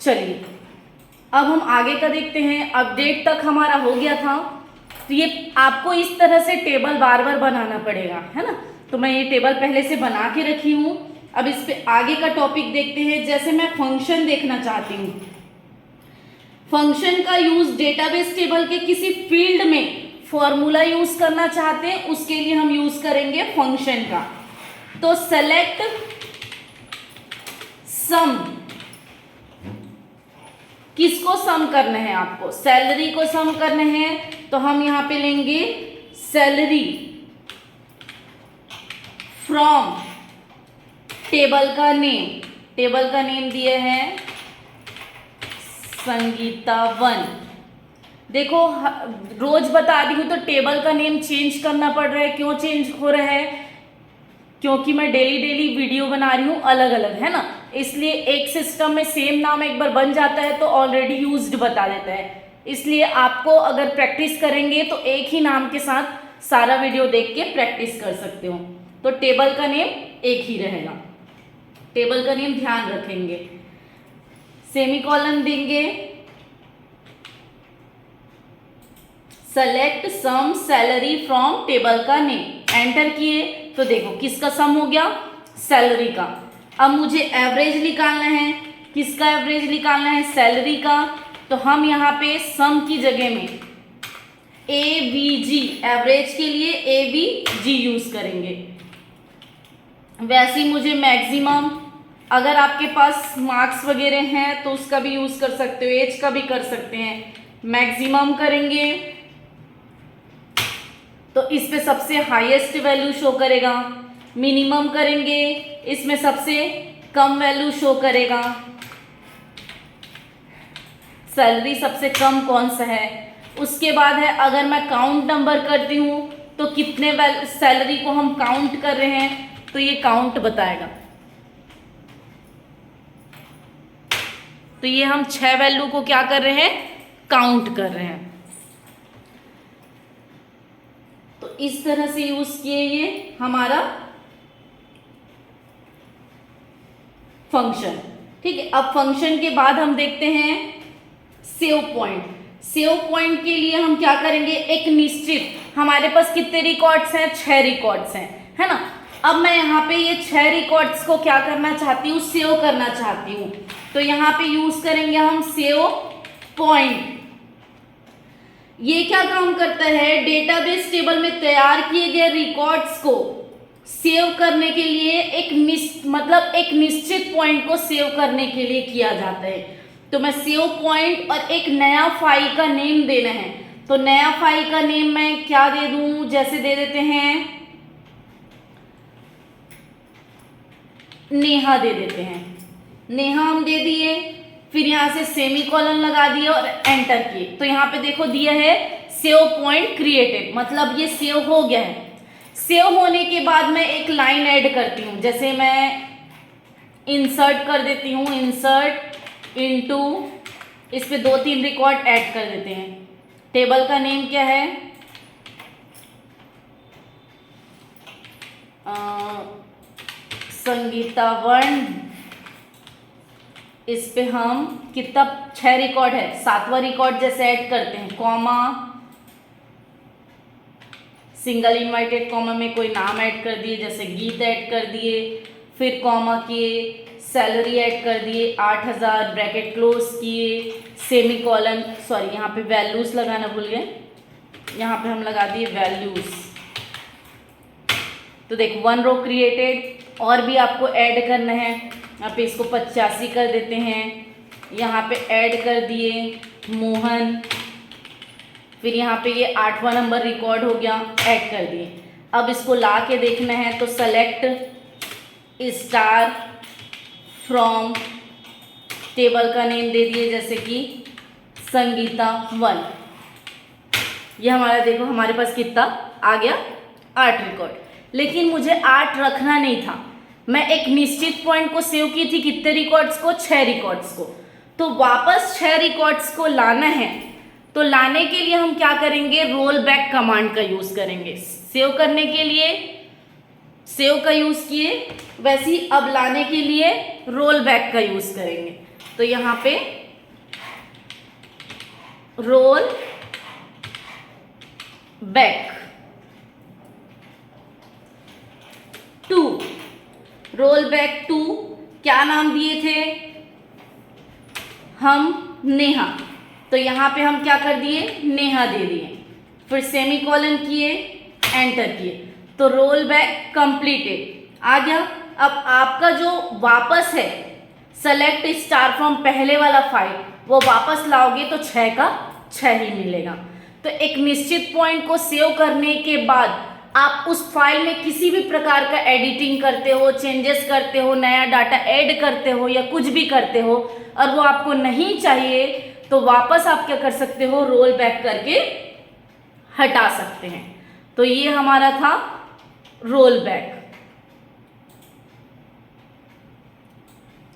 चलिए अब हम आगे का देखते हैं। अपडेट तक हमारा हो गया था, तो ये आपको इस तरह से टेबल बार बार बनाना पड़ेगा, है ना। तो मैं ये टेबल पहले से बना के रखी हूँ। अब इस पे आगे का टॉपिक देखते हैं। जैसे मैं फंक्शन देखना चाहती हूँ, फंक्शन का यूज डेटाबेस टेबल के किसी फील्ड में फॉर्मूला यूज करना चाहते हैं, उसके लिए हम यूज करेंगे फंक्शन का। तो सेलेक्ट सम, किसको सम करना है आपको? सैलरी को सम करना है, तो हम यहां पे लेंगे सैलरी फ्रॉम टेबल का नेम। टेबल का नेम दिए हैं संगीता 1। देखो रोज बता रही हूं तो टेबल का नेम चेंज करना पड़ रहा है। क्यों चेंज हो रहा है? क्योंकि मैं डेली डेली वीडियो बना रही हूँ अलग अलग, है ना। इसलिए एक सिस्टम में सेम नाम एक बार बन जाता है तो ऑलरेडी यूज्ड बता देता है। इसलिए आपको अगर प्रैक्टिस करेंगे तो एक ही नाम के साथ सारा वीडियो देख के प्रैक्टिस कर सकते हो। तो टेबल का नेम एक ही रहेगा, टेबल का नेम ध्यान रखेंगे। सेमीकोलन देंगे, select some salary from table का नेम, एंटर किए तो देखो किसका सम हो गया? सैलरी का। अब मुझे एवरेज निकालना है। किसका एवरेज निकालना है? सैलरी का। तो हम यहाँ पे सम की जगह में AVG, एवरेज के लिए AVG यूज करेंगे। वैसे ही मुझे मैक्सिमम, अगर आपके पास मार्क्स वगैरह हैं तो उसका भी यूज कर सकते हो, एज का भी कर सकते हैं। मैक्सिमम करेंगे तो इस पे सबसे हाईएस्ट वैल्यू शो करेगा। मिनिमम करेंगे, इसमें सबसे कम वैल्यू शो करेगा। सैलरी सबसे कम कौन सा है? उसके बाद है अगर मैं काउंट नंबर करती हूं तो कितने सैलरी को हम काउंट कर रहे हैं, तो ये काउंट बताएगा। तो ये हम 6 वैल्यू को क्या कर रहे हैं? काउंट कर रहे हैं। तो इस तरह से यूज किए ये हमारा फंक्शन। ठीक है, अब फंक्शन के बाद हम देखते हैं सेव पॉइंट। सेव पॉइंट के लिए हम क्या करेंगे? एक निश्चित, हमारे पास कितने रिकॉर्ड्स हैं? 6 रिकॉर्ड्स हैं, है ना। अब मैं यहाँ पे ये 6 रिकॉर्ड्स को क्या करना चाहती हूँ? सेव करना चाहती हूँ। तो यहाँ पे यूज करेंगे हम सेव पॉइंट। ये क्या काम करता है? डेटाबेस टेबल में तैयार किए गए रिकॉर्ड्स को सेव करने के लिए एक निश्चित पॉइंट को सेव करने के लिए किया जाता है। तो मैं सेव पॉइंट और एक नया फाइल का नेम देना है। तो नया फाइल का नेम मैं क्या दे दूं? जैसे दे देते हैं नेहा, दे देते हैं नेहा, हम दे दिए। फिर यहाँ से सेमीकोलन लगा दिए और एंटर किए। तो यहाँ पे देखो दिया है सेव पॉइंट क्रिएटेड, मतलब ये सेव हो गया है। सेव होने के बाद मैं एक लाइन ऐड करती हूँ। जैसे मैं इंसर्ट कर देती हूँ, इंसर्ट इनटू, इस पे 2-3 रिकॉर्ड ऐड कर देते हैं। टेबल का नेम क्या है? संगीता 1। इस पे हम कितना 6 रिकॉर्ड है, 7वां रिकॉर्ड जैसे ऐड करते हैं, कॉमा, सिंगल इनवर्टेड कॉमा में कोई नाम ऐड कर दिए, जैसे गीत ऐड कर दिए, फिर कॉमा किए, सैलरी ऐड कर दिए 8000, ब्रैकेट क्लोज किए, सेमीकोलन, सॉरी यहाँ पे वैल्यूज लगाना भूल गए, यहाँ पे हम लगा दिए वैल्यूज। तो देखो 1 रो क्रिएटेड। और भी आपको ऐड करना है, यहाँ पे इसको 85 कर देते हैं। यहाँ पे ऐड कर दिए मोहन। फिर यहाँ पे ये 8वां नंबर रिकॉर्ड हो गया, ऐड कर दिए। अब इसको ला के देखना है तो सेलेक्ट स्टार फ्रॉम, टेबल का नेम दे दिए जैसे कि संगीता 1। ये हमारा देखो हमारे पास कितना आ गया? 8 रिकॉर्ड। लेकिन मुझे 8 रखना नहीं था, मैं एक निश्चित पॉइंट को सेव की थी। कितने रिकॉर्ड्स को? 6 रिकॉर्ड्स को। तो वापस 6 रिकॉर्ड्स को लाना है, तो लाने के लिए हम क्या करेंगे? रोल बैक कमांड का यूज करेंगे। सेव करने के लिए सेव का यूज किए, वैसे ही अब लाने के लिए रोल बैक का यूज करेंगे। तो यहाँ पे रोल बैक 2, रोल बैक 2, क्या नाम दिए थे हम? नेहा। तो यहाँ पे हम क्या कर दिए? नेहा दे दिए, फिर सेमीकोलन किए, एंटर किए, तो रोल बैक कंप्लीटेड आ गया। अब आपका जो वापस है सेलेक्ट स्टार फ्रॉम पहले वाला फाइल, वो वापस लाओगे तो 6 का 6 ही मिलेगा। तो एक निश्चित पॉइंट को सेव करने के बाद आप उस फाइल में किसी भी प्रकार का एडिटिंग करते हो, चेंजेस करते हो, नया डाटा ऐड करते हो या कुछ भी करते हो और वो आपको नहीं चाहिए, तो वापस आप क्या कर सकते हो? रोल बैक करके हटा सकते हैं। तो ये हमारा था रोल बैक।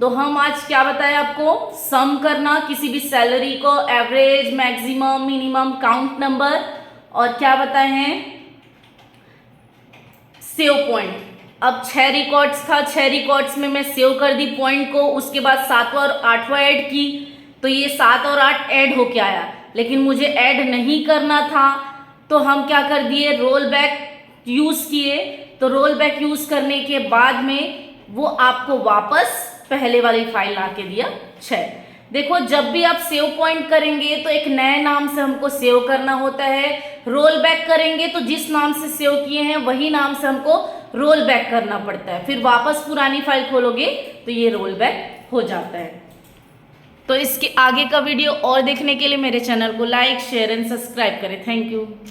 तो हम आज क्या बताया आपको? सम करना किसी भी सैलरी को, average, maximum, minimum, count number, और क्या बताए हैं? Save point. अब 6 रिकॉर्ड्स था, 6 रिकॉर्ड्स में मैं सेव कर दी पॉइंट को, उसके बाद 7वां और 8वां ऐड की, तो ये 7 और 8 ऐड होके आया, लेकिन मुझे ऐड नहीं करना था, तो हम क्या कर दिए? रोल बैक यूज किए। तो रोल बैक यूज करने के बाद में वो आपको वापस पहले वाली फाइल ला के दिया 6। देखो, जब भी आप सेव पॉइंट करेंगे तो एक नए नाम से हमको सेव करना होता है, रोल बैक करेंगे तो जिस नाम से सेव किए हैं वही नाम से हमको रोल बैक करना पड़ता है, फिर वापस पुरानी फाइल खोलोगे तो ये रोल बैक हो जाता है। तो इसके आगे का वीडियो और देखने के लिए मेरे चैनल को लाइक, शेयर एंड सब्सक्राइब करें। Thank you.